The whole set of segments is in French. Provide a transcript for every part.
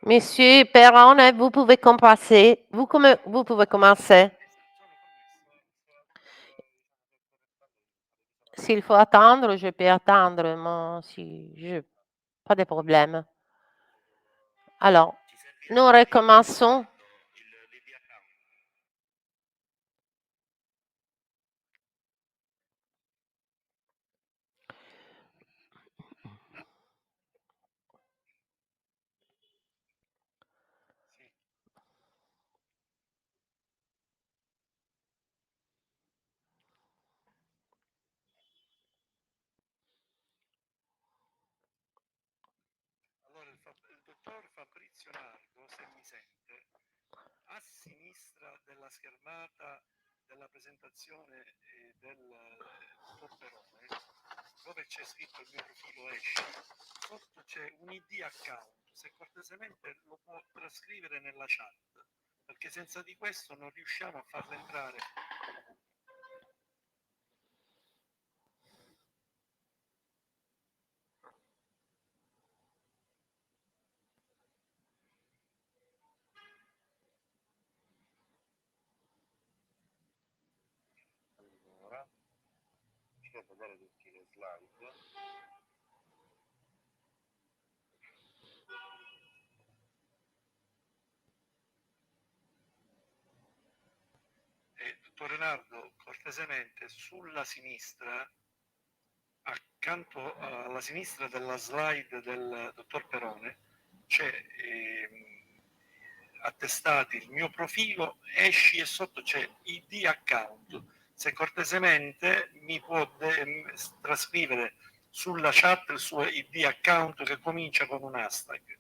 Monsieur Perron, vous pouvez commencer. Vous pouvez commencer. S'il faut attendre, je peux attendre, mais si je pas de problème. Alors, nous recommençons. Allora, il dottor Fabrizio Nardo, se mi sente, a sinistra della schermata della presentazione del dottor Perone, dove c'è scritto il mio profilo esce, sotto c'è un ID account, se cortesemente lo può trascrivere nella chat, perché senza di questo non riusciamo a farlo entrare. Allora, ci devo vedere tutti le slide. Dottor Leonardo, cortesemente sulla sinistra, accanto alla sinistra della slide del dottor Perone, c'è attestati il mio profilo, esci e sotto c'è ID account. Se cortesemente mi può trascrivere sulla chat il suo ID account che comincia con un hashtag.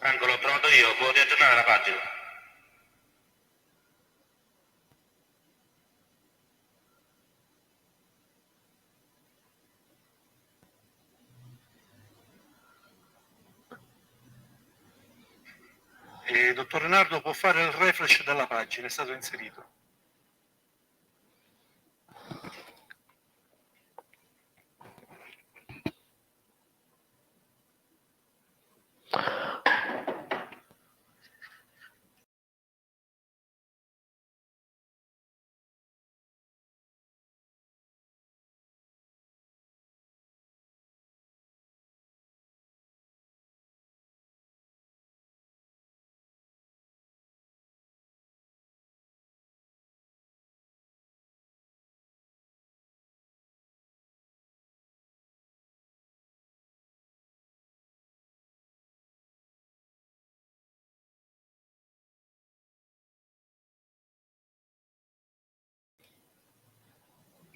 Franco, l'ho trovato io, può riaggiornare la pagina. Dottor Leonardo può fare il refresh della pagina, è stato inserito.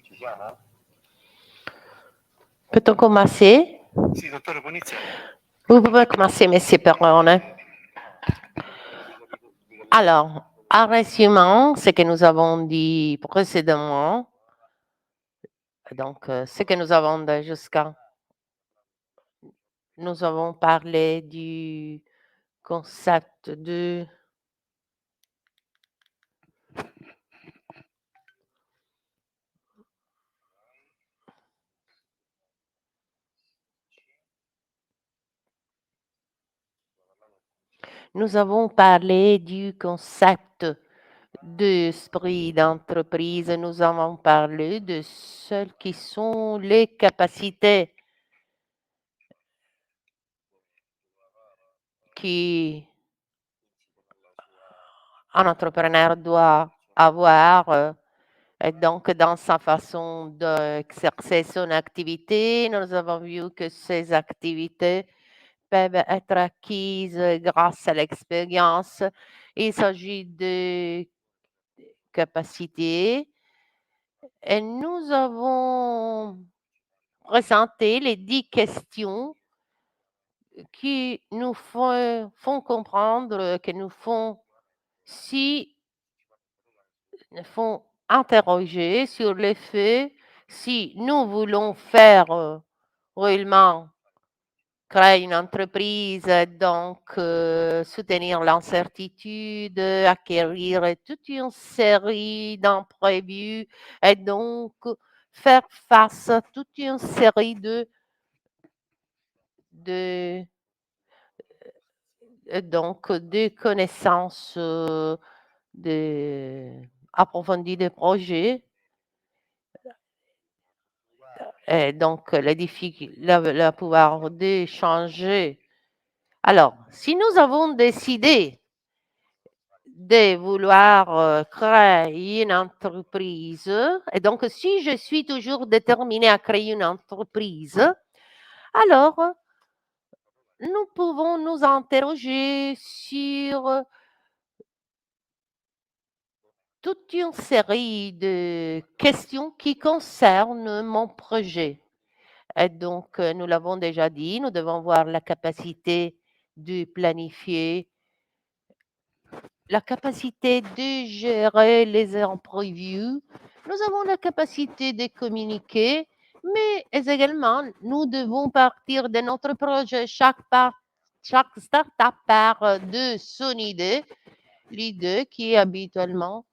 Ci chiama? Peut-on commencer? Sì, dottore, può iniziare. Vous pouvez commencer, Monsieur Perron. Alors, en résumant ce que nous avons dit précédemment, donc ce que nous avons dit jusqu'à, nous avons parlé du concept de nous avons parlé du concept d'esprit d'entreprise, nous avons parlé de ce qui sont les capacités qu'un entrepreneur doit avoir et donc dans sa façon d'exercer son activité. Nous avons vu que ces activités peuvent être acquises grâce à l'expérience. Il s'agit de capacités et nous avons présenté les 10 questions qui nous font comprendre, que nous font interroger sur le fait si nous voulons faire réellement créer une entreprise, donc soutenir l'incertitude, acquérir toute une série d'imprévus et donc faire face à toute une série de donc de connaissances approfondies des projets. Et donc le pouvoir d'échanger. Alors, si nous avons décidé de vouloir créer une entreprise, et donc si je suis toujours déterminée à créer une entreprise, alors nous pouvons nous interroger sur toute une série de questions qui concernent mon projet. Et donc, nous l'avons déjà dit, nous devons voir la capacité de planifier, la capacité de gérer les imprévus. Nous avons la capacité de communiquer, mais également, nous devons partir de notre projet. Chaque start-up part de son idée, l'idée qui habituellement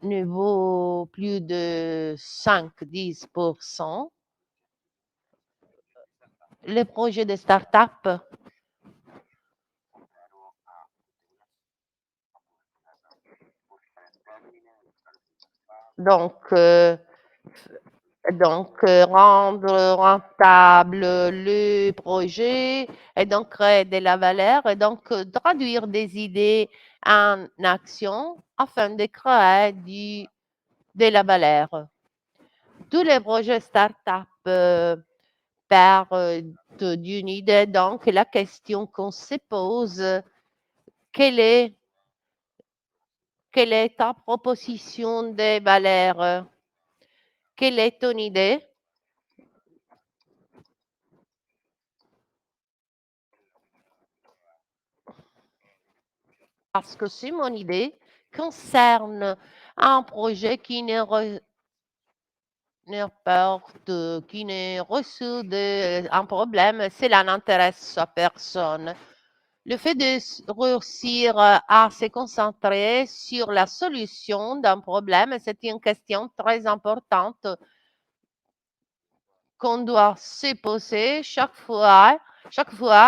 ne vaut plus de 5-10%. Les projets de start-up donc, rendre rentable le projet et donc créer de la valeur et donc traduire des idées en action afin de créer de la valeur. Tous les projets start-up partent d'une idée, donc la question qu'on se pose, quelle est ta proposition de valeur? Quelle est ton idée? Parce que si mon idée concerne un projet qui ne résout un problème, cela n'intéresse personne. Le fait de réussir à se concentrer sur la solution d'un problème, c'est une question très importante qu'on doit se poser chaque fois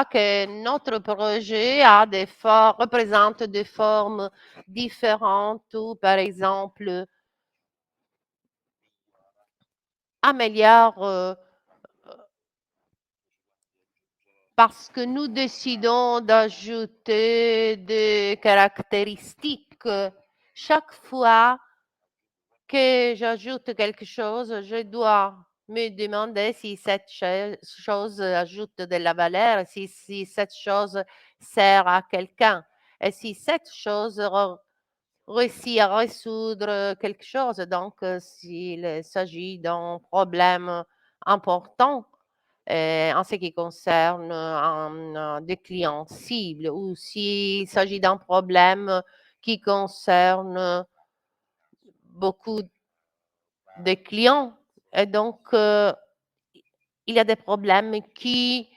que notre projet représente des formes différentes ou, par exemple, améliore parce que nous décidons d'ajouter des caractéristiques. Chaque fois que j'ajoute quelque chose, je dois me demander si cette chose ajoute de la valeur, si cette chose sert à quelqu'un et si cette chose réussit à résoudre quelque chose. Donc, s'il s'agit d'un problème important en ce qui concerne des clients cibles ou s'il s'agit d'un problème qui concerne beaucoup de clients. Et donc, il y a des problèmes qui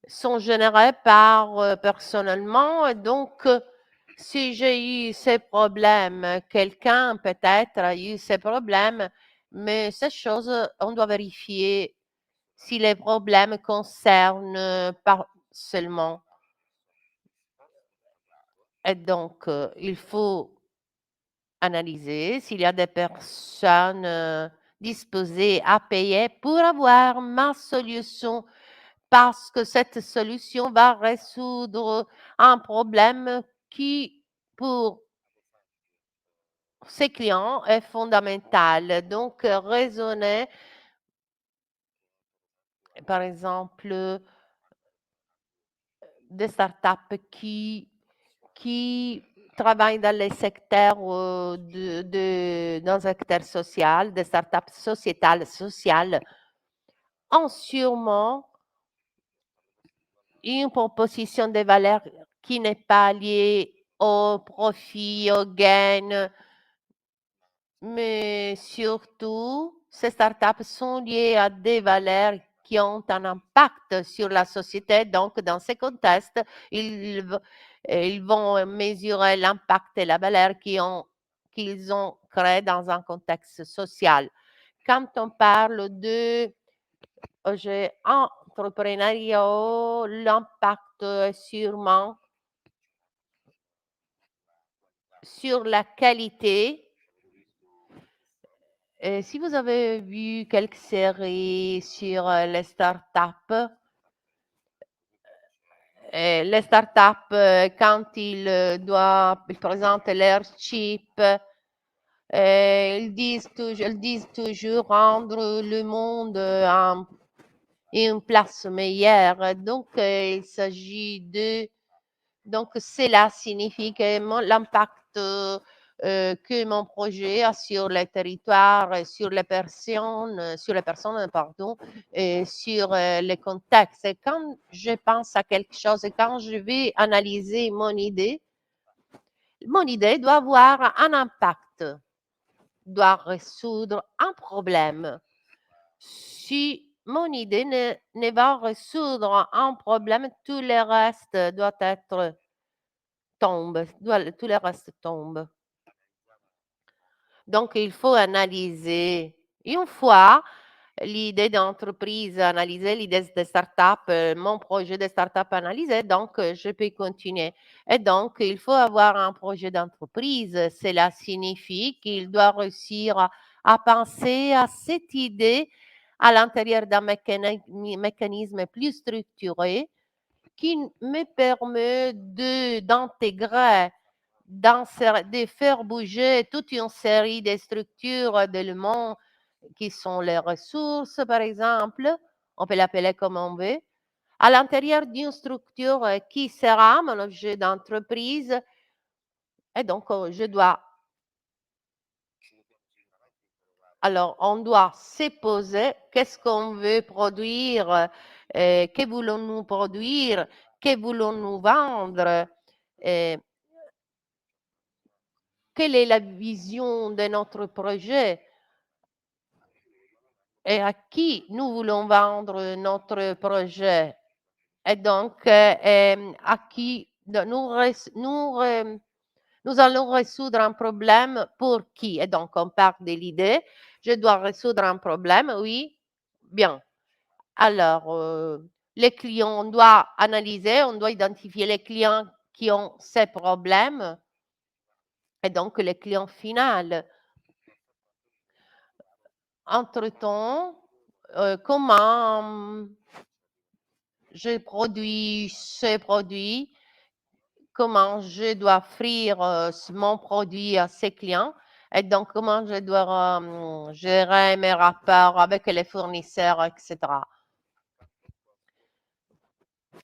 sont générés par personnellement. Et donc, si j'ai eu ces problèmes, quelqu'un peut-être a eu ces problèmes, mais ces choses, on doit vérifier si les problèmes concernent pas seulement. Et donc, il faut analyser s'il y a des personnes disposées à payer pour avoir ma solution parce que cette solution va résoudre un problème qui, pour ses clients, est fondamental. Donc, raisonner, par exemple, des startups qui travaillent dans les secteurs dans le secteur social, des startups sociales, ont sûrement une proposition de valeur qui n'est pas liée au profit, au gain, mais surtout, ces startups sont liées à des valeurs qui ont un impact sur la société. Donc, dans ce contexte, ils vont mesurer l'impact et la valeur qu'ils ont créé dans un contexte social. Quand on parle de entrepreneuriat, l'impact est sûrement sur la qualité. Si vous avez vu quelques séries sur les startups, quand ils présentent leur chip, ils disent toujours rendre le monde une place meilleure. Donc, il s'agit de... Donc, cela signifie que l'impact que mon projet a sur les territoires, sur les personnes, pardon, et sur les contextes. Et quand je pense à quelque chose et quand je vais analyser mon idée doit avoir un impact, doit résoudre un problème. Si mon idée ne va résoudre un problème, tout le reste doit être tout le reste tombe. Donc, il faut analyser. Une fois l'idée d'entreprise analysée, l'idée de start-up, mon projet de start-up analysé, donc je peux continuer. Et donc, il faut avoir un projet d'entreprise. Cela signifie qu'il doit réussir à penser à cette idée à l'intérieur d'un mécanisme plus structuré qui me permet d'intégrer de faire bouger toute une série de structures d'éléments qui sont les ressources, par exemple, on peut l'appeler comme on veut, à l'intérieur d'une structure qui sera mon objet d'entreprise. Et donc, alors, on doit se poser qu'est-ce qu'on veut produire, que voulons-nous produire, que voulons-nous vendre, euh, quelle est la vision de notre projet et à qui nous voulons vendre notre projet. Et donc, à qui nous allons résoudre un problème pour qui. Et donc, on part de l'idée, je dois résoudre un problème, oui, bien. Alors, les clients, on doit analyser, on doit identifier les clients qui ont ces problèmes et donc les clients finaux. Entre-temps, comment je produis ce produit, comment je dois offrir mon produit à ces clients et donc comment je dois gérer mes rapports avec les fournisseurs, etc.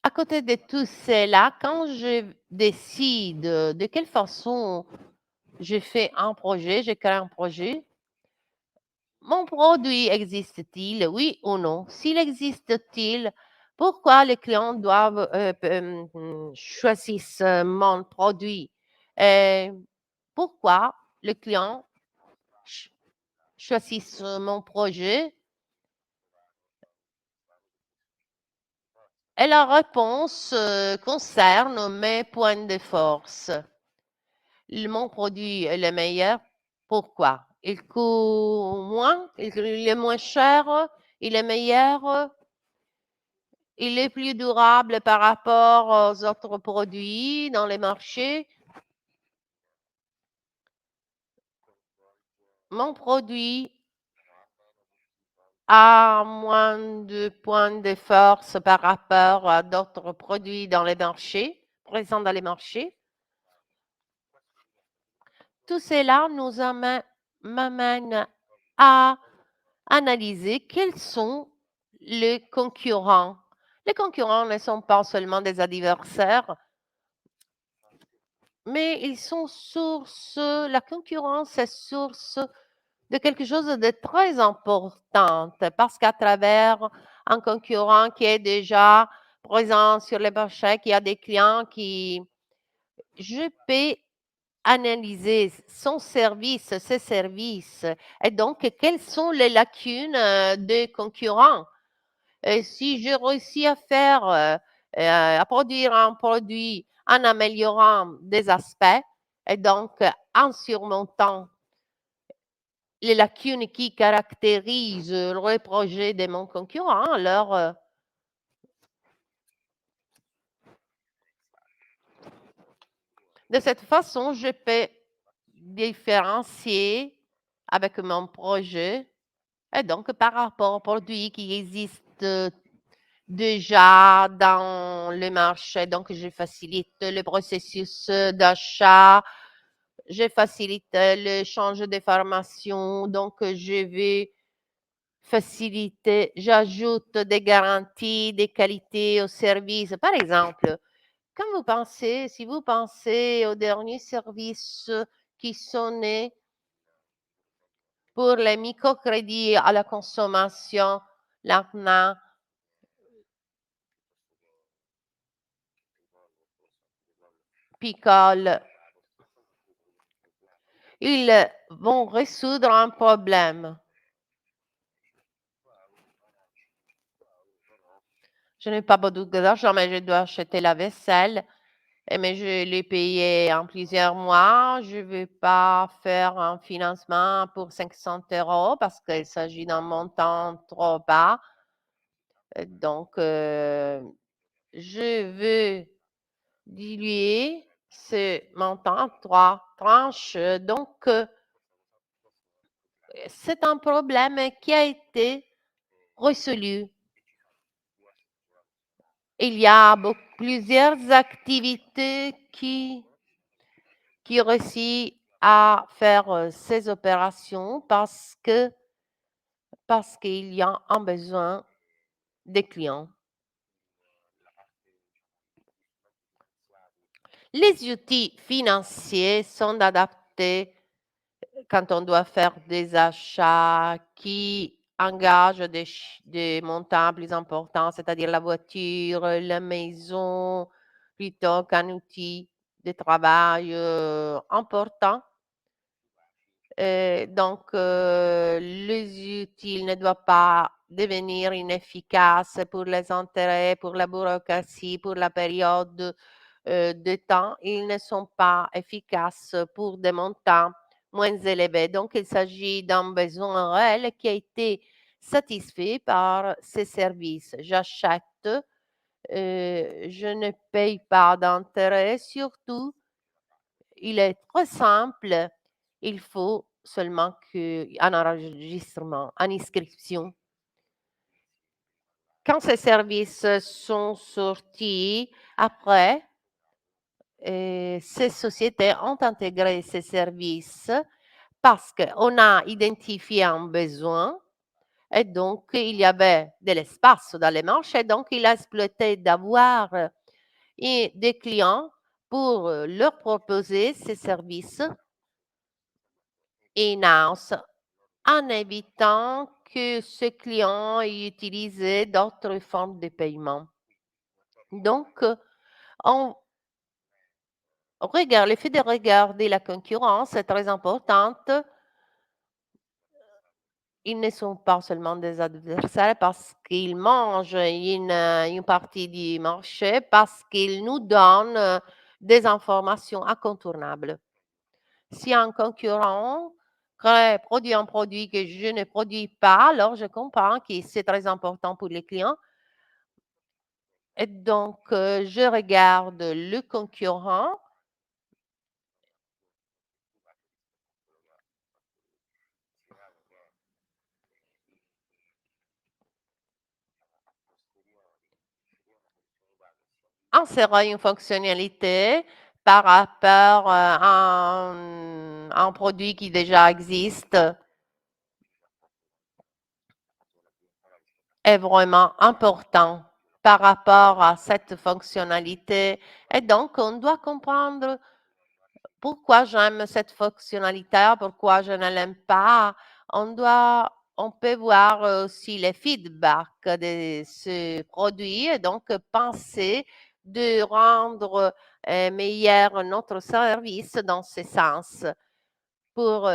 À côté de tout cela, quand je décide de quelle façon je fais un projet, je crée un projet, mon produit existe-t-il, oui ou non? S'il existe-t-il, pourquoi les clients doivent choisir mon produit? Et pourquoi les clients choisissent mon projet? Et la réponse concerne mes points de force. Mon produit est le meilleur. Pourquoi? Il coûte moins, il est moins cher, il est meilleur, il est plus durable par rapport aux autres produits dans les marchés. Mon produit a moins de points de force par rapport à d'autres produits dans les marchés, présents dans les marchés. Tout cela nous m'amène à analyser quels sont les concurrents, Les concurrents ne sont pas seulement des adversaires, mais ils sont source, la concurrence est source de quelque chose de très important parce qu'à travers un concurrent qui est déjà présent sur le marché, qui a des clients je peux analyser son service, ses services et donc quelles sont les lacunes des concurrents. Et si je réussis à faire, à produire un produit en améliorant des aspects et donc en surmontant les lacunes qui caractérisent le projet de mon concurrent, alors de cette façon, je peux différencier avec mon projet et donc par rapport aux produits qui existent déjà dans le marché. Donc, je facilite le processus d'achat, je facilite l'échange d'informations. Donc, je vais faciliter, j'ajoute des garanties, des qualités au service. Par exemple, quand vous pensez, si vous pensez aux derniers services qui sont nés pour les microcrédits à la consommation, l'ACNA, Picole, ils vont résoudre un problème. Je n'ai pas beaucoup d'argent, mais je dois acheter la vaisselle. Mais je l'ai payé en plusieurs mois. Je ne vais pas faire un financement pour 500 € parce qu'il s'agit d'un montant trop bas. Donc, je veux diluer ce montant en 3 tranches. Donc, c'est un problème qui a été résolu. Il y a plusieurs activités qui réussissent à faire ces opérations parce qu'il y a un besoin des clients. Les outils financiers sont adaptés quand on doit faire des achats qui engagent des montants plus importants, c'est-à-dire la voiture, la maison, plutôt qu'un outil de travail important. Donc, les outils ne doivent pas devenir inefficaces pour les intérêts, pour la bureaucratie, pour la période de temps. Ils ne sont pas efficaces pour des montants moins élevés. Donc, il s'agit d'un besoin réel qui a été satisfait par ces services. J'achète, je ne paye pas d'intérêt, surtout, il est très simple. Il faut seulement un enregistrement, une inscription. Quand ces services sont sortis, après, ces sociétés ont intégré ces services parce qu'on a identifié un besoin et donc il y avait de l'espace dans les marchés. Donc, il a exploité d'avoir des clients pour leur proposer ces services in-house en évitant que ce client ait utilisé d'autres formes de paiement. Donc, on regarde, le fait de regarder la concurrence est très importante. Ils ne sont pas seulement des adversaires parce qu'ils mangent une partie du marché, parce qu'ils nous donnent des informations incontournables. Si un concurrent produit un produit que je ne produis pas, alors je comprends que c'est très important pour les clients. Et donc, je regarde le concurrent. Insérer une fonctionnalité par rapport à un produit qui déjà existe est vraiment important. par rapport à cette fonctionnalité. Et donc, on doit comprendre pourquoi j'aime cette fonctionnalité, pourquoi je ne l'aime pas. On peut voir aussi les feedbacks de ce produit et donc penser de rendre meilleur notre service dans ce sens pour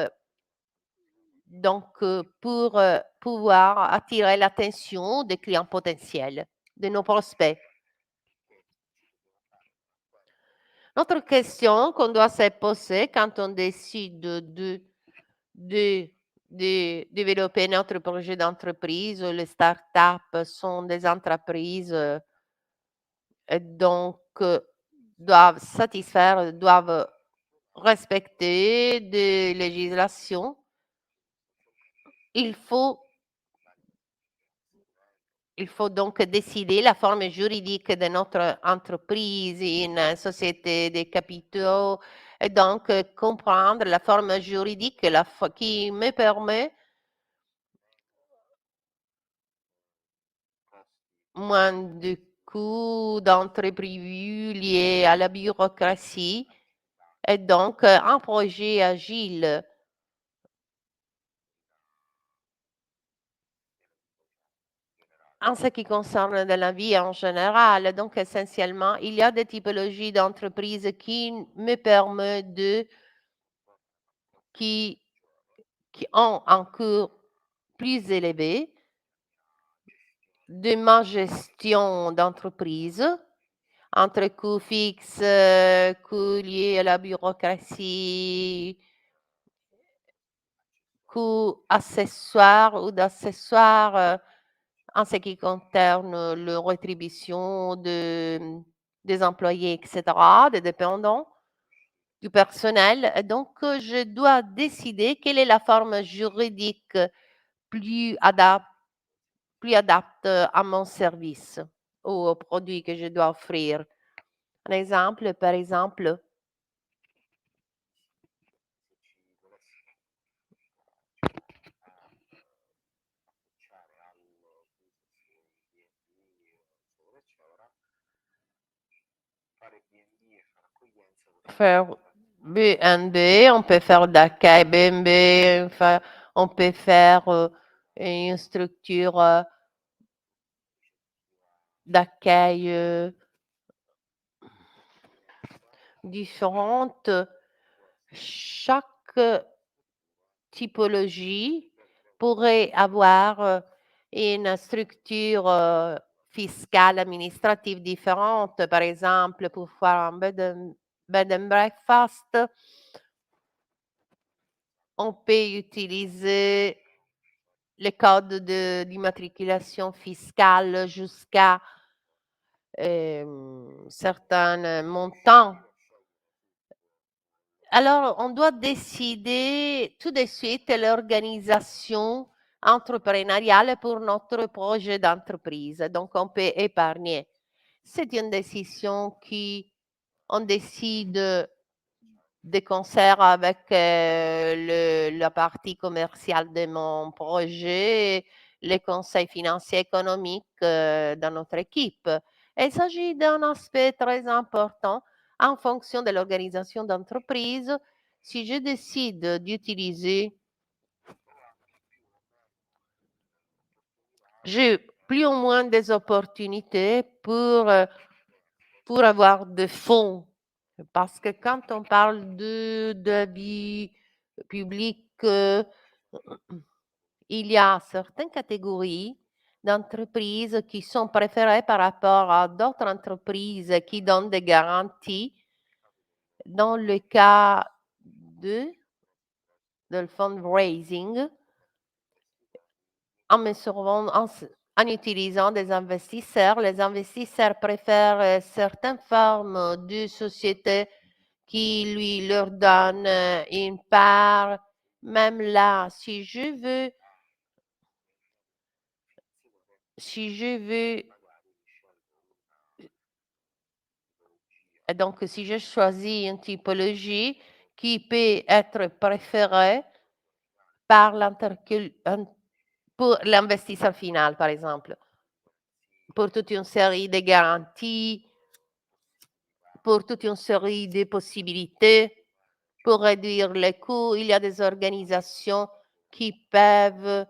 pouvoir attirer l'attention des clients potentiels, de nos prospects. Notre question qu'on doit se poser quand on décide de développer notre projet d'entreprise, les startups sont des entreprises et donc doivent respecter des législations. Il faut donc décider la forme juridique de notre entreprise, une société de capitaux, et donc comprendre la forme juridique qui me permet moins de coûts d'entrée prévus liés à la bureaucratie et donc un projet agile. En ce qui concerne de la vie en général, donc essentiellement, il y a des typologies d'entreprises qui me permettent qui ont un coût plus élevé de ma gestion d'entreprise entre coûts fixes, coûts liés à la bureaucratie, coûts accessoires ou d'accessoires en ce qui concerne la rétribution des employés, etc., des dépendants, du personnel. Et donc, je dois décider quelle est la forme juridique plus adaptée à mon service ou au produit que je dois offrir. Un exemple, par exemple, faire B&B, on peut faire d'accueil B&B, on peut faire une structure d'accueil différente. Chaque typologie pourrait avoir une structure fiscale administrative différente. Par exemple, pour faire un bed and breakfast, on peut utiliser les codes d'immatriculation fiscale jusqu'à certains montants. Alors, on doit décider tout de suite l'organisation entrepreneuriale pour notre projet d'entreprise. Donc, on peut épargner. C'est une décision on décide de concert avec la partie commerciale de mon projet, les conseils financiers économiques dans notre équipe. Il s'agit d'un aspect très important en fonction de l'organisation d'entreprise. Si je décide d'utiliser, j'ai plus ou moins des opportunités pour avoir des fonds. Parce que quand on parle de vie publique, il y a certaines catégories d'entreprises qui sont préférées par rapport à d'autres entreprises qui donnent des garanties. Dans le cas del fundraising, en utilisant des investisseurs, les investisseurs préfèrent certaines formes de sociétés qui leur donnent une part. Même là, si je veux donc si je choisis une typologie qui peut être préférée par pour l'investisseur final, par exemple, pour toute une série de garanties, pour toute une série de possibilités pour réduire les coûts. Il y a des organisations qui peuvent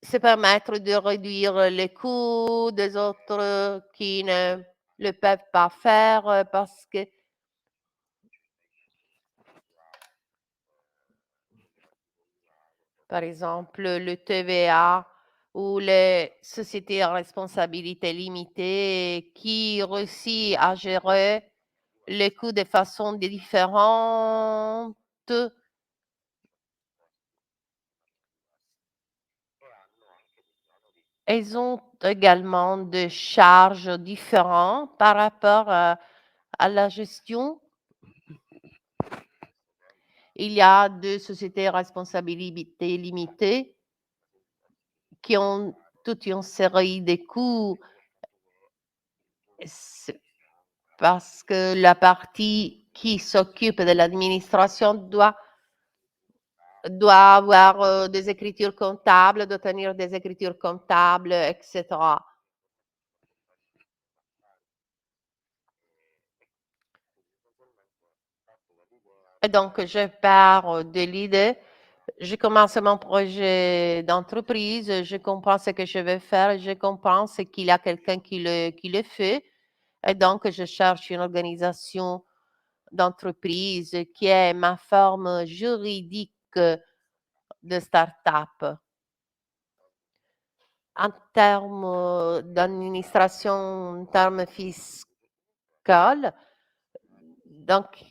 se permettre de réduire les coûts, des autres qui ne le peuvent pas faire parce que par exemple le TVA ou les sociétés à responsabilité limitée qui réussissent à gérer les coûts de façon différente. Elles ont également des charges différentes par rapport à la gestion. Il y a deux sociétés à responsabilité limitée qui ont toute une série de coûts parce que la partie qui s'occupe de l'administration doit avoir des écritures comptables, doit tenir des écritures comptables, etc. Et donc, je pars de l'idée, je commence mon projet d'entreprise, je comprends ce que je vais faire, je comprends qu'il y a quelqu'un qui le fait. Et donc, je cherche une organisation d'entreprise qui est ma forme juridique de start-up. En termes d'administration, en termes fiscal, donc,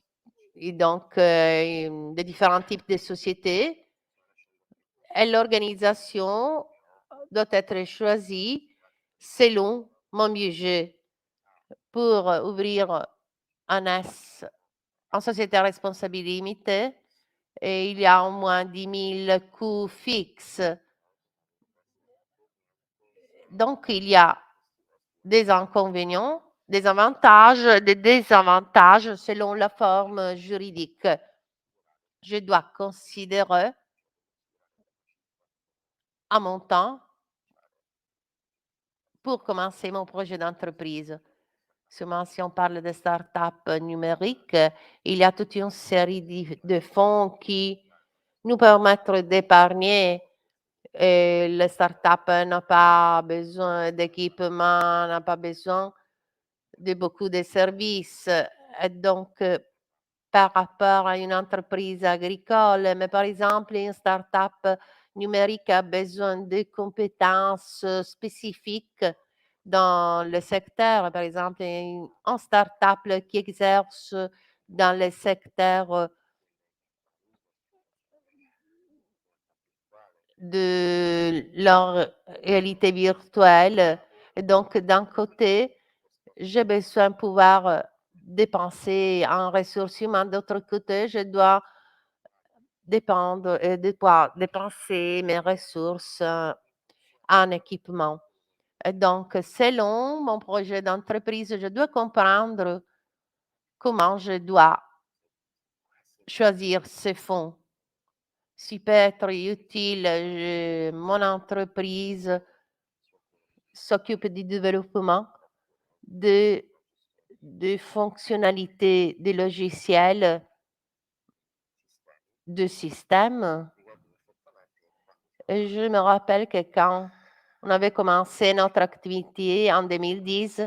des différents types de sociétés, et l'organisation doit être choisie selon mon budget pour ouvrir un S en société à responsabilité limitée. Et il y a au moins 10 000 coûts fixes. Donc, il y a des inconvénients, des avantages, des désavantages selon la forme juridique. Je dois considérer un montant pour commencer mon projet d'entreprise. Seulement, si on parle de start-up numérique, il y a toute une série de fonds qui nous permettent d'épargner. Et les startups n'ont pas besoin d'équipement, n'ont pas besoin de beaucoup de services. Et donc, par rapport à une entreprise agricole, mais par exemple, une start-up numérique a besoin de compétences spécifiques dans le secteur. Par exemple, une start-up qui exerce dans le secteur de leur réalité virtuelle. Et donc, d'un côté, j'ai besoin de pouvoir dépenser en ressources humaines. D'autre côté, je dois dépenser mes ressources en équipement. Et donc, selon mon projet d'entreprise, je dois comprendre comment je dois choisir ces fonds. S'il peut être utile, mon entreprise s'occupe du développement de fonctionnalités des logiciels, de systèmes. Et je me rappelle que quand on avait commencé notre activité en 2010,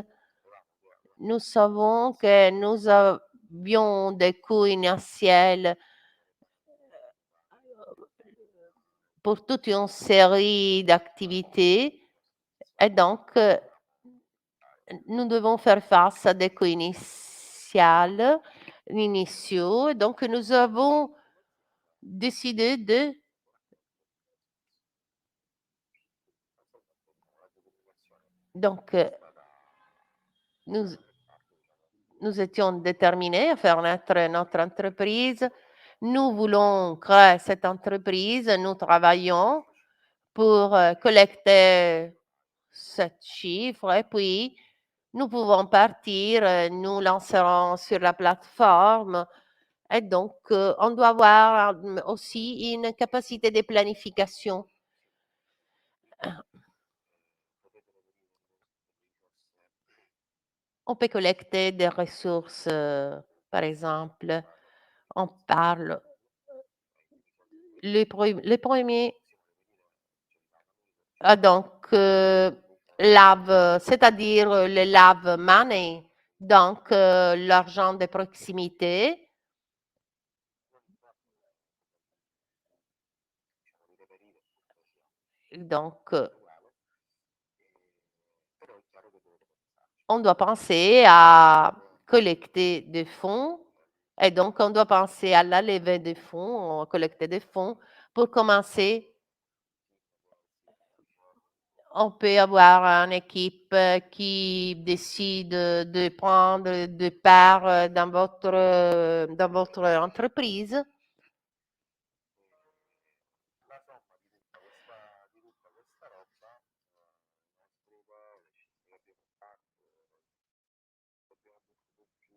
nous savons que nous avions des coûts initials pour toute une série d'activités et donc nous devons faire face à des coûts initiaux. Donc nous avons décidé de nous étions déterminés à faire naître notre entreprise. Nous voulons créer cette entreprise. Nous travaillons pour collecter ce chiffre et puis nous pouvons partir. Nous lancerons sur la plateforme. Et donc, on doit avoir aussi une capacité de planification. On peut collecter des ressources, par exemple, on parle les premiers donc lave, c'est-à-dire le lave money, donc l'argent de proximité. Donc, on doit penser à collecter des fonds et donc on doit penser à la levée des fonds, collecter des fonds pour commencer. On peut avoir une équipe qui décide de prendre de part dans votre entreprise. La somma di tutta questa roba, il nostro le cifre che abbiamo fatto, abbiamo buttato giù,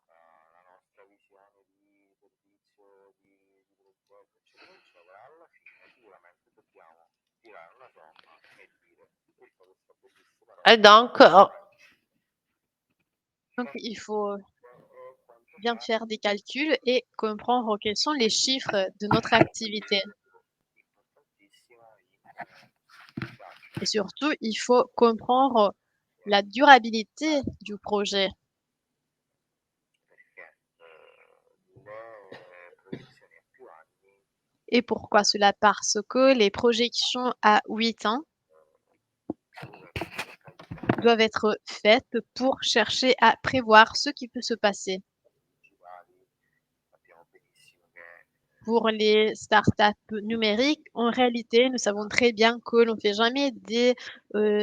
la nostra visione di servizio, di progetto, eccetera, eccetera, alla fine sicuramente dobbiamo tirare una somma e dire tutta questa bellissima roba. Et donc, Donc, il faut bien faire des calculs et comprendre quels sont les chiffres de notre activité. Et surtout, il faut comprendre la durabilité du projet. Et pourquoi cela? Parce que les projections à 8 ans doivent être faites pour chercher à prévoir ce qui peut se passer. Pour les startups numériques, en réalité, nous savons très bien que l'on ne fait jamais des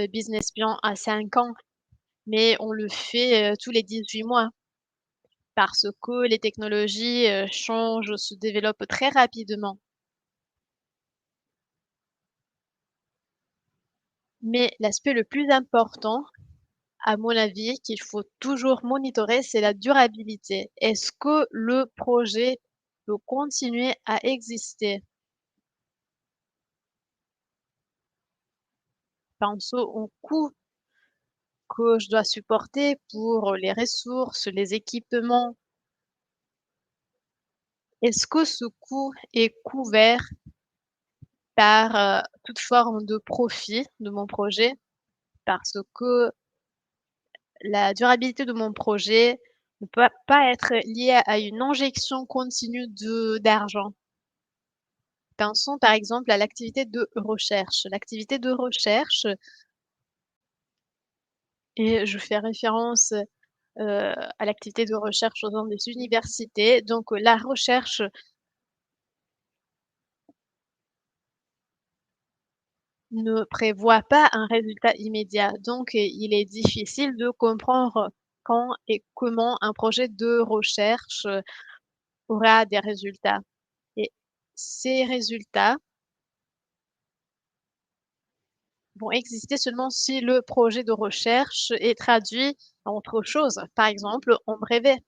business plans à 5 ans, mais on le fait tous les 18 mois. Parce que les technologies changent, se développent très rapidement. Mais l'aspect le plus important, à mon avis, qu'il faut toujours monitorer, c'est la durabilité. Est-ce que le projet peut continuer à exister? Pensons au coût que je dois supporter pour les ressources, les équipements. Est-ce que ce coût est couvert par toute forme de profit de mon projet? Parce que la durabilité de mon projet ne peut pas être liée à une injection continue d'argent. Pensons par exemple à l'activité de recherche. L'activité de recherche, et je fais référence à l'activité de recherche dans des universités. Donc la recherche ne prévoit pas un résultat immédiat. Donc il est difficile de comprendre quand et comment un projet de recherche aura des résultats. Et ces résultats vont exister seulement si le projet de recherche est traduit en autre chose, par exemple en brevet.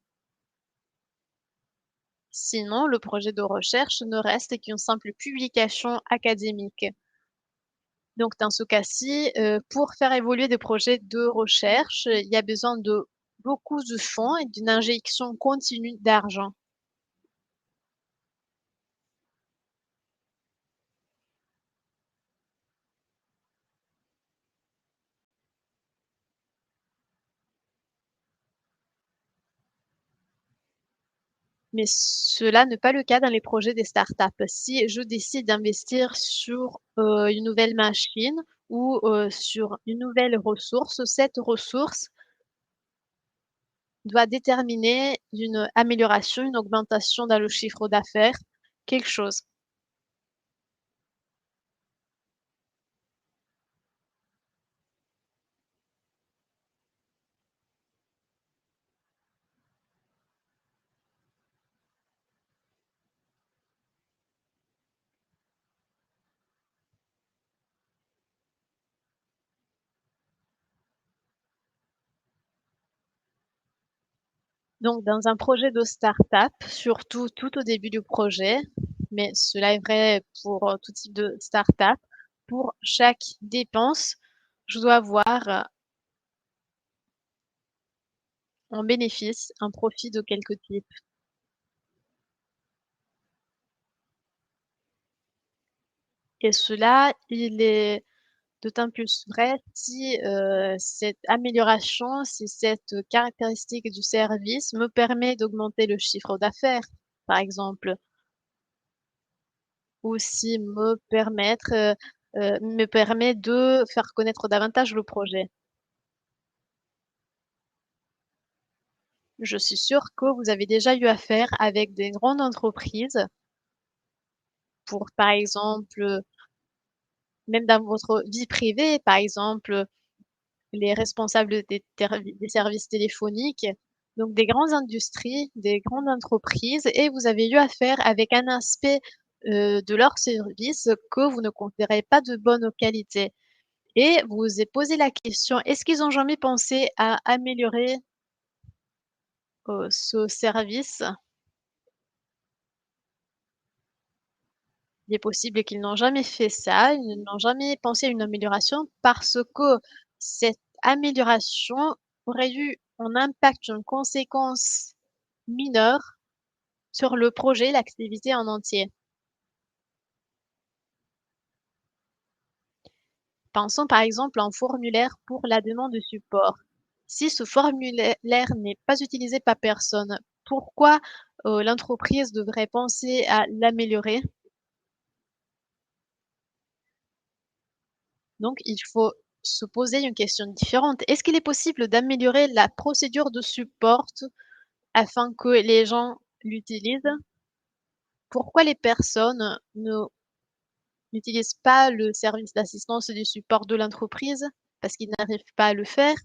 Sinon, le projet de recherche ne reste qu'une simple publication académique. Donc dans ce cas-ci, pour faire évoluer des projets de recherche, il y a besoin de beaucoup de fonds et d'une injection continue d'argent. Mais cela n'est pas le cas dans les projets des startups. Si je décide d'investir sur une nouvelle machine ou sur une nouvelle ressource, cette ressource doit déterminer une amélioration, une augmentation dans le chiffre d'affaires, quelque chose. Donc, dans un projet de start-up, surtout tout au début du projet, mais cela est vrai pour tout type de start-up, pour chaque dépense, je dois avoir en bénéfice un profit de quelque type. Et cela, il est d'autant plus vrai si, cette amélioration, si cette caractéristique du service me permet d'augmenter le chiffre d'affaires, par exemple, ou si me permet de faire connaître davantage le projet. Je suis sûre que vous avez déjà eu affaire avec des grandes entreprises pour, par exemple, même dans votre vie privée, par exemple, les responsables des services téléphoniques, donc des grandes industries, des grandes entreprises et vous avez eu affaire avec un aspect, de leur service que vous ne considérez pas de bonne qualité et vous vous êtes posé la question: «Est-ce qu'ils ont jamais pensé à améliorer, ce service?» Il est possible qu'ils n'ont jamais fait ça, ils n'ont jamais pensé à une amélioration parce que cette amélioration aurait eu un impact, une conséquence mineure sur le projet, l'activité en entier. Pensons par exemple à un formulaire pour la demande de support. Si ce formulaire n'est pas utilisé par personne, pourquoi, l'entreprise devrait penser à l'améliorer? Donc il faut se poser une question différente. Est-ce qu'il est possible d'améliorer la procédure de support afin que les gens l'utilisent? Pourquoi les personnes ne n'utilisent pas le service d'assistance et du support de l'entreprise? Parce qu'ils n'arrivent pas à le faire?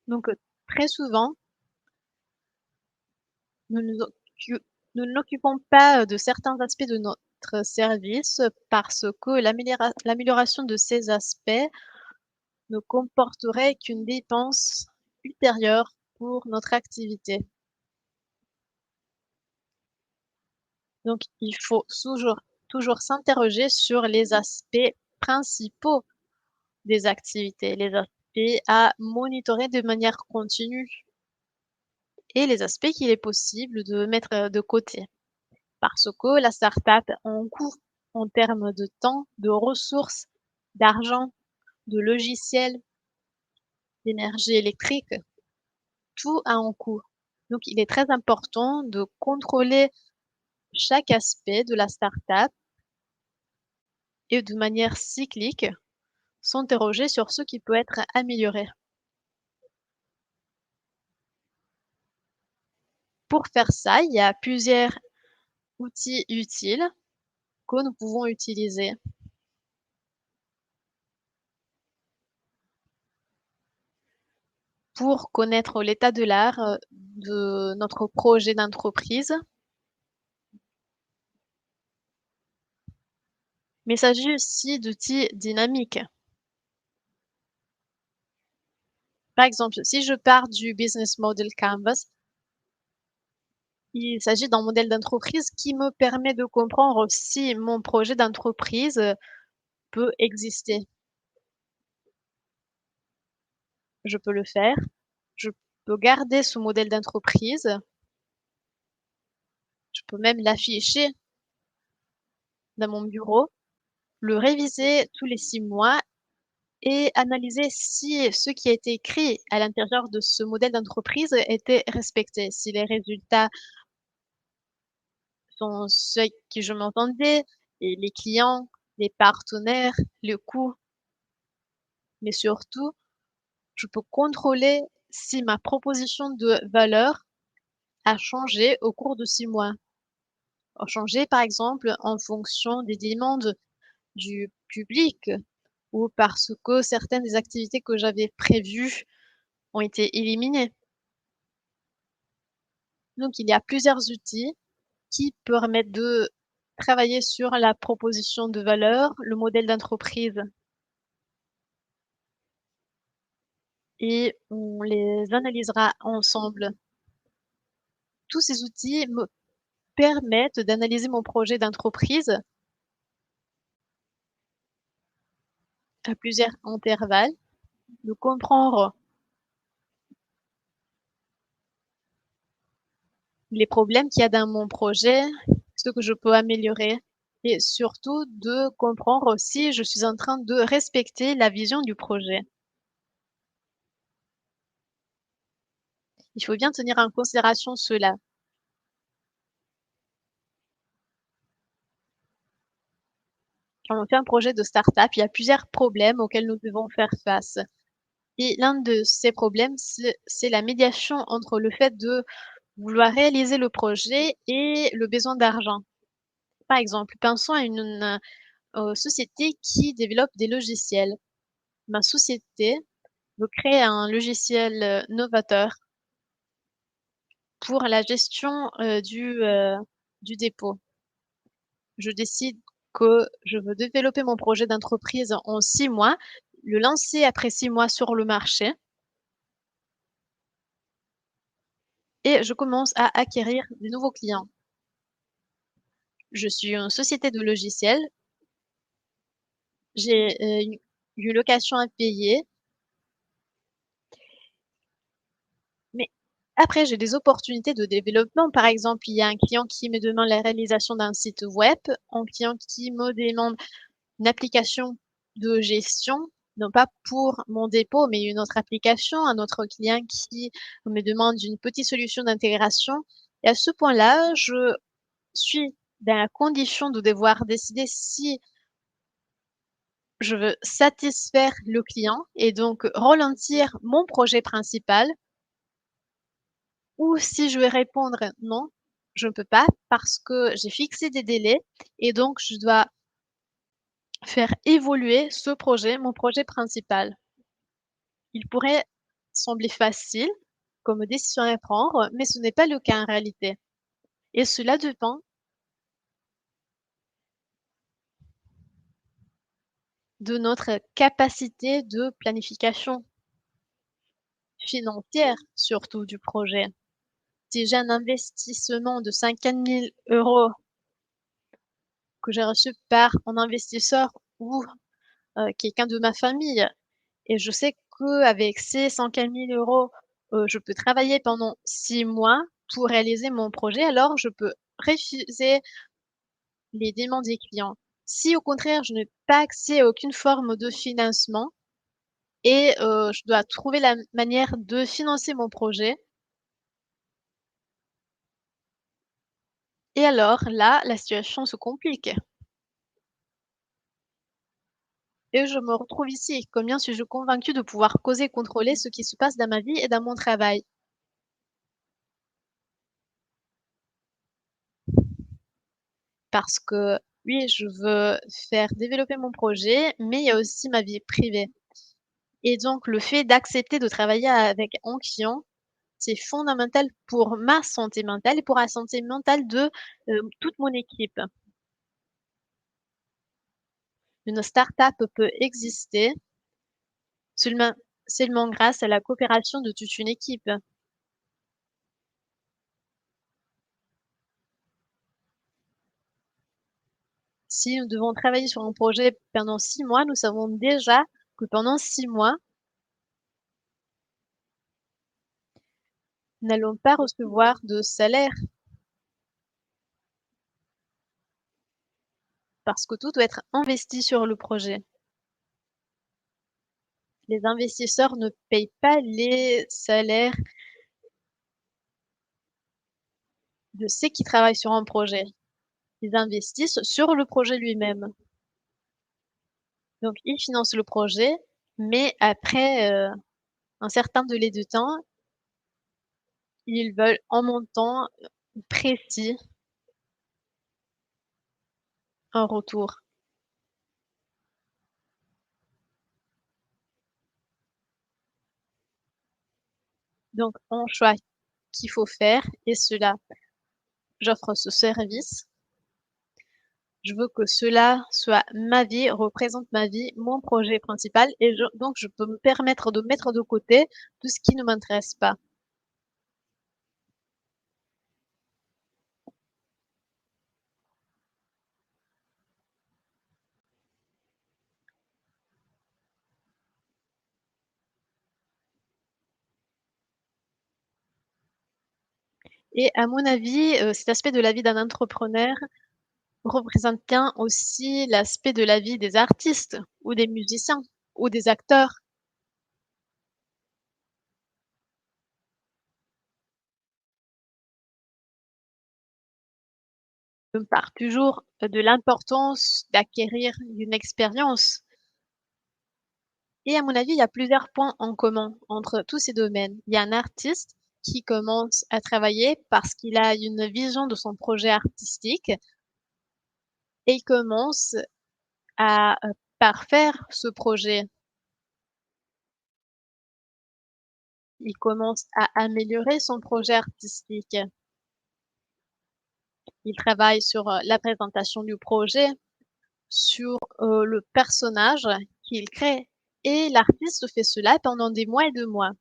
Donc, très souvent, nous nous occu nous ne nous occupons pas, de certains aspects de notre service parce que l'amélioration de ces aspects ne comporterait qu'une dépense ultérieure pour notre activité. Donc il faut toujours s'interroger sur les aspects principaux des activités, les aspects à monitorer de manière continue et les aspects qu'il est possible de mettre, de côté. Parce que la start-up a un coût en termes de temps, de ressources, d'argent, de logiciels, d'énergie électrique, tout a un coût. Donc il est très important de contrôler chaque aspect de la start-up et de manière cyclique, s'interroger sur ce qui peut être amélioré. Pour faire ça, il y a plusieurs outils utiles que nous pouvons utiliser. Pour connaître l'état de l'art, de notre projet d'entreprise, mais il s'agit aussi d'outils dynamiques. Par exemple, si je pars du business model Canvas, il s'agit d'un modèle d'entreprise qui me permet de comprendre si mon projet d'entreprise, peut exister. Je peux le faire, je peux garder ce modèle d'entreprise, je peux même l'afficher dans mon bureau, le réviser tous les 6 mois et analyser si ce qui a été écrit à l'intérieur de ce modèle d'entreprise était respecté, si les résultats sont ceux que je m'attendais et les clients, les partenaires, le coût, mais surtout, je peux contrôler si ma proposition de valeur a changé au cours de 6 mois. A changé, par exemple, en fonction des demandes du public ou parce que certaines des activités que j'avais prévues ont été éliminées. Donc il y a plusieurs outils qui permettent de travailler sur la proposition de valeur, le modèle d'entreprise et on les analysera ensemble. Tous ces outils me permettent d'analyser mon projet d'entreprise à plusieurs intervalles, de comprendre les problèmes qu'il y a dans mon projet, ce que je peux améliorer et surtout de comprendre si je suis en train de respecter la vision du projet. Il faut bien tenir en considération cela. Quand on fait un projet de start-up, il y a plusieurs problèmes auxquels nous devons faire face. Et l'un de ces problèmes, c'est la médiation entre le fait de vouloir réaliser le projet et le besoin d'argent. Par exemple, pensons à une société qui développe des logiciels. Ma société veut créer un logiciel novateur pour la gestion du dépôt. Je décide que je veux développer mon projet d'entreprise en 6 mois, le lancer après 6 mois sur le marché et je commence à acquérir des nouveaux clients. Je suis une société de logiciels, j'ai, une location à payer, mais après j'ai des opportunités de développement. Par exemple, il y a un client qui me demande la réalisation d'un site web, un client qui me demande une application de gestion, non pas pour mon dépôt, mais une autre application, un autre client qui me demande une petite solution d'intégration et à ce point-là, je suis dans la condition de devoir décider si je veux satisfaire le client et donc ralentir mon projet principal ou si je vais répondre: «Non, je ne peux pas parce que j'ai fixé des délais et donc je dois faire évoluer ce projet, mon projet principal». Il pourrait sembler facile comme décision à prendre, mais ce n'est pas le cas en réalité et cela dépend de notre capacité de planification financière, surtout du projet. Si j'ai un investissement de 50 000 € que j'ai reçu par un investisseur ou quelqu'un de ma famille et je sais qu'avec ces 150 000 €, je peux travailler pendant 6 mois pour réaliser mon projet, alors je peux refuser les demandes des clients. Si au contraire, je n'ai pas accès à aucune forme de financement et je dois trouver la manière de financer mon projet et alors là, la situation se complique et je me retrouve ici. Combien suis-je convaincue de pouvoir causer et contrôler ce qui se passe dans ma vie et dans mon travail? Parce que oui, je veux faire développer mon projet, mais il y a aussi ma vie privée et donc le fait d'accepter de travailler avec un client, c'est fondamental pour ma santé mentale et pour la santé mentale de, toute mon équipe. Une start-up peut exister seulement seulement grâce à la coopération de toute une équipe. Si nous devons travailler sur un projet pendant 6 mois, nous savons déjà que pendant 6 mois, nous n'allons pas recevoir de salaire parce que tout doit être investi sur le projet. Les investisseurs ne payent pas les salaires de ceux qui travaillent sur un projet. Ils investissent sur le projet lui-même. Donc ils financent le projet, mais après, un certain délai de temps, ils veulent un montant précis en retour. Donc un choix qu'il faut faire et cela, j'offre ce service. Je veux que cela soit ma vie, représente ma vie, mon projet principal et donc je peux me permettre de mettre de côté tout ce qui ne m'intéresse pas. Et à mon avis, cet aspect de la vie d'un entrepreneur représente bien aussi l'aspect de la vie des artistes ou des musiciens ou des acteurs. Je me parle toujours de l'importance d'acquérir une expérience. Et à mon avis, il y a plusieurs points en commun entre tous ces domaines. Il y a un artiste qui commence à travailler parce qu'il a une vision de son projet artistique et il commence à parfaire ce projet. Il commence à améliorer son projet artistique. Il travaille sur la présentation du projet, sur le personnage qu'il crée. Et l'artiste fait cela pendant des mois et des mois.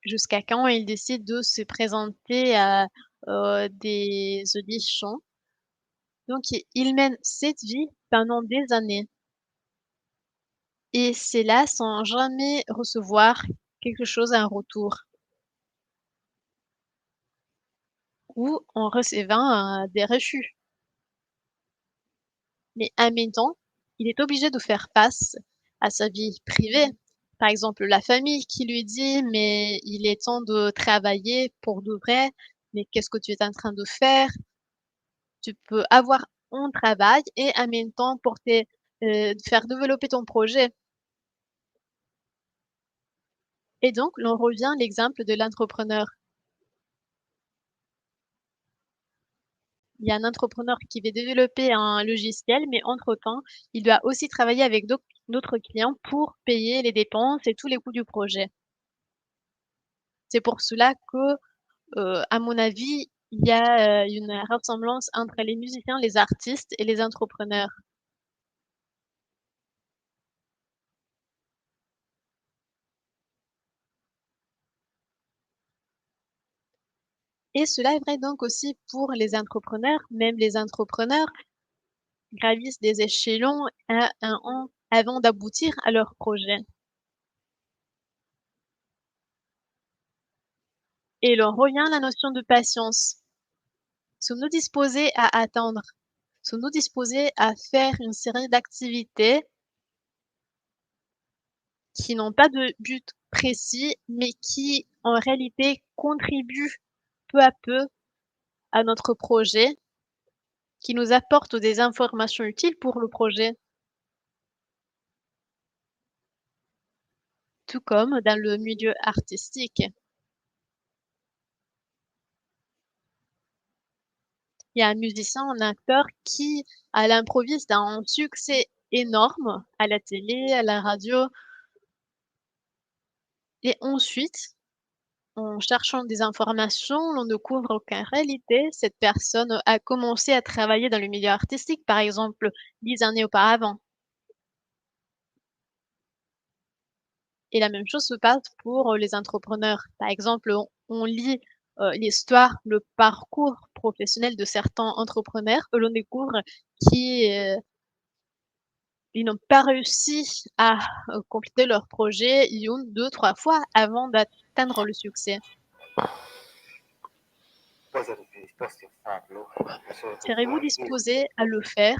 Jusqu'à quand il décide de se présenter à des auditions. Donc il mène cette vie pendant des années et c'est là sans jamais recevoir quelque chose en retour ou en recevant, des refus. Mais en même temps, il est obligé de faire face à sa vie privée. Par exemple, la famille qui lui dit: «Mais il est temps de travailler pour de vrai, mais qu'est-ce que tu es en train de faire?» Tu peux avoir un travail et en même temps faire développer ton projet. Et donc, l'on revient à l'exemple de l'entrepreneur. Il y a un entrepreneur qui veut développer un logiciel, mais entre-temps, il doit aussi travailler avec d'autres clients pour payer les dépenses et tous les coûts du projet. C'est pour cela que, à mon avis, il y a, une ressemblance entre les musiciens, les artistes et les entrepreneurs. Et cela est vrai donc aussi pour les entrepreneurs. Même les entrepreneurs gravissent des échelons à un an avant d'aboutir à leur projet. Et l'on revient à la notion de patience. Sommes-nous disposés à attendre? Sommes-nous disposés à faire une série d'activités qui n'ont pas de but précis, mais qui en réalité contribuent peu à peu à notre projet, qui nous apportent des informations utiles pour le projet? Tout comme dans le milieu artistique. Il y a un musicien, un acteur qui, à l'improviste, a un succès énorme à la télé, à la radio et ensuite, en cherchant des informations, on découvre qu'en réalité, cette personne a commencé à travailler dans le milieu artistique, par exemple, 10 années auparavant. Et la même chose se passe pour, les entrepreneurs. Par exemple, on lit, l'histoire, le parcours professionnel de certains entrepreneurs et l'on découvre qui, ils n'ont pas réussi à, compléter leur projet 1, 2, 3 fois avant d'atteindre le succès. Poi sarete disposti a farlo? Serez-vous disposé à le faire?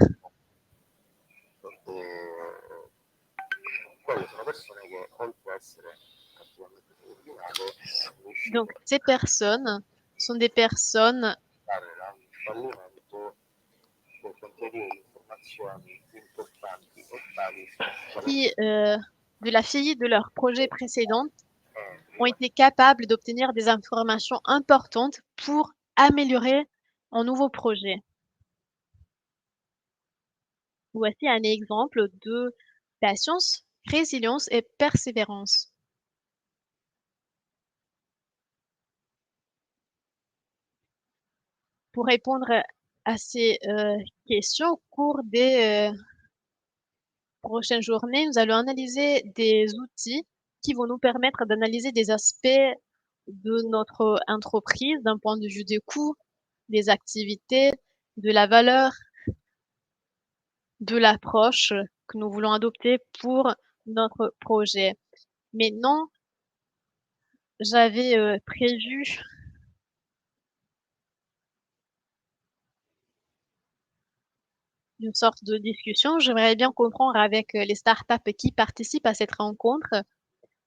Quelle sono persone che oltre a essere attivamente determinate Donc riuscito ces personnes sont des personnes a dare il fallimento per contenere informazioni importanti e tali qui, de la faillite de leur projet précédent, ont prima été capables d'obtenir des informations importantes pour améliorer un nouveau projet. Voici un exemple de patience, résilience et persévérance. Pour répondre à ces, questions au cours des, prochaines journées, nous allons analyser des outils qui vont nous permettre d'analyser des aspects de notre entreprise d'un point de vue des coûts, des activités, de la valeur, de l'approche que nous voulons adopter pour notre projet. Maintenant, j'avais prévu une sorte de discussion. J'aimerais bien comprendre avec les startups qui participent à cette rencontre.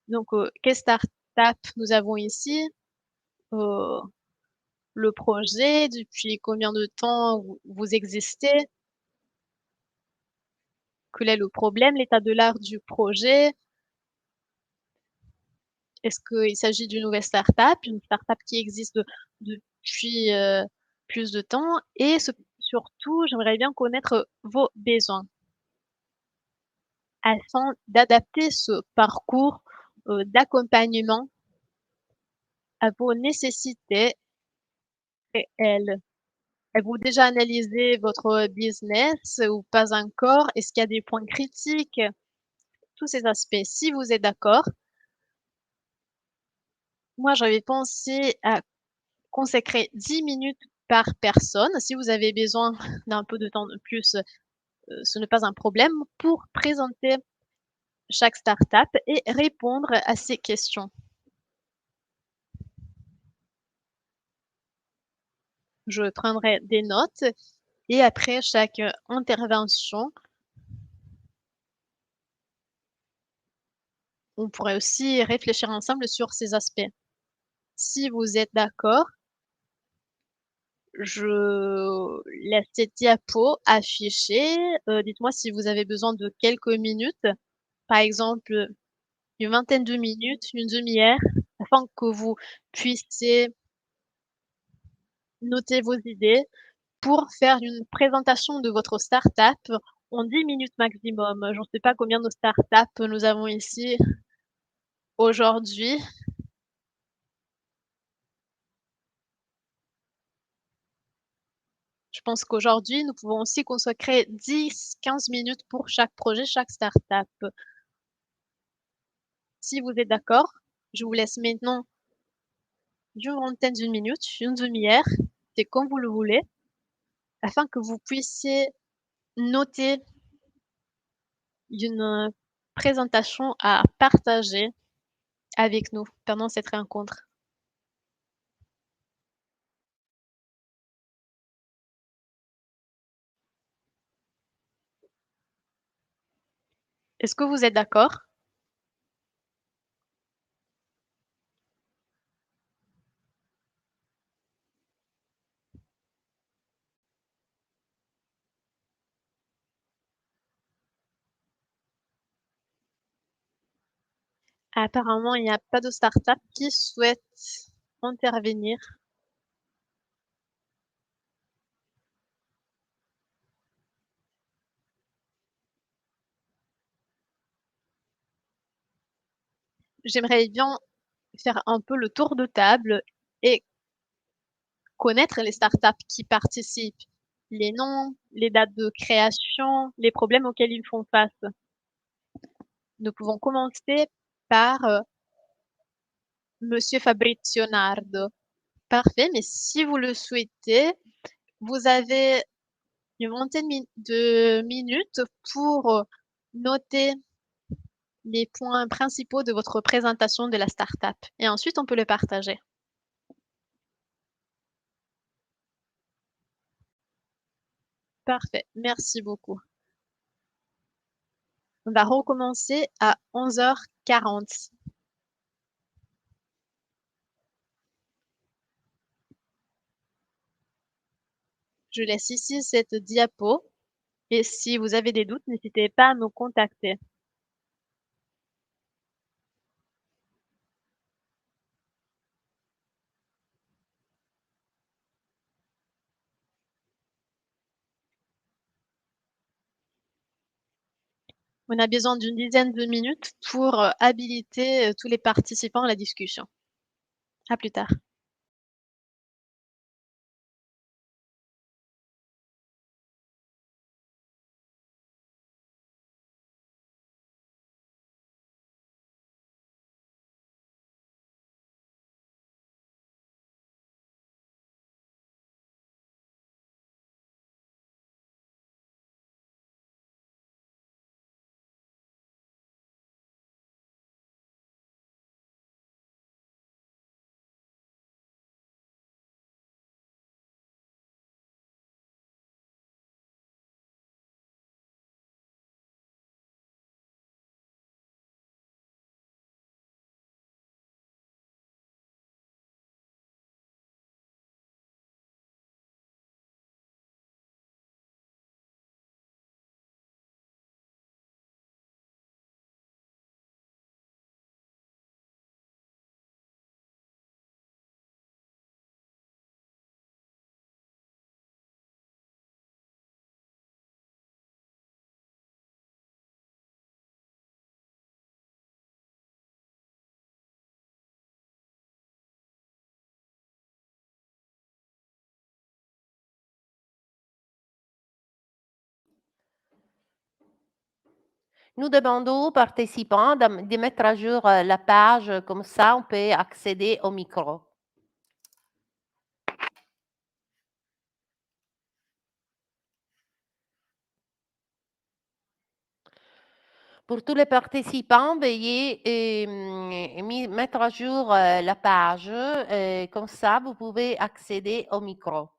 Donc, quelles startups nous avons ici? Euh, le projet, depuis combien de temps vous existez? Quel est le problème, l'état de l'art du projet? Est-ce qu'il s'agit d'une nouvelle startup, une startup qui existe depuis plus de temps? Et surtout, j'aimerais bien connaître vos besoins afin d'adapter ce parcours d'accompagnement à vos nécessités réelles. Avez-vous déjà analysé votre business ou pas encore? Est-ce qu'il y a des points critiques? Tous ces aspects. Si vous êtes d'accord, moi j'avais pensé à consacrer 10 minutes par personne. Si vous avez besoin d'un peu de temps de plus, ce n'est pas un problème pour présenter chaque startup et répondre à ces questions. Je prendrai des notes et après chaque intervention, on pourrait aussi réfléchir ensemble sur ces aspects. Si vous êtes d'accord, je laisse cette diapo affichée. Dites-moi si vous avez besoin de quelques minutes, par exemple une vingtaine de minutes, une demi-heure, afin que vous puissiez noter vos idées pour faire une présentation de votre startup en 10 minutes maximum. Je ne sais pas combien de startups nous avons ici aujourd'hui. Je pense qu'aujourd'hui, nous pouvons aussi consacrer 10-15 minutes pour chaque projet, chaque startup. Si vous êtes d'accord, je vous laisse maintenant d'une vingtaine de minutes, une demi-heure, c'est comme vous le voulez, afin que vous puissiez noter une présentation à partager avec nous pendant cette rencontre. Est-ce que vous êtes d'accord? Apparemment, il n'y a pas de start-up qui souhaite intervenir. J'aimerais bien faire un peu le tour de table et connaître les startups qui participent, les noms, les dates de création, les problèmes auxquels ils font face. Nous pouvons commencer par Monsieur Fabrizio Nardo. Parfait, mais si vous le souhaitez, vous avez une vingtaine de minutes pour noter les points principaux de votre présentation de la startup. Et ensuite, on peut le partager. Parfait, merci beaucoup. On va recommencer à 11h40. Je laisse ici cette diapo et si vous avez des doutes, n'hésitez pas à me contacter. On a besoin d'une dizaine de minutes pour habiliter tous les participants à la discussion. À plus tard. Nous demandons aux participants de mettre à jour la page, comme ça on peut accéder au micro. Pour tous les participants, veuillez mettre à jour la page, comme ça vous pouvez accéder au micro.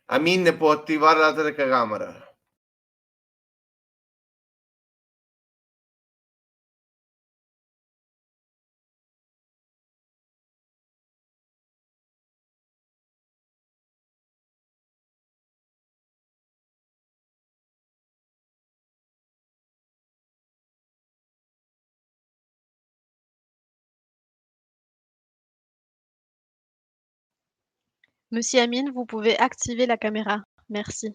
Amin può attivare la telecamera. Monsieur Amin, vous pouvez activer la caméra. Merci.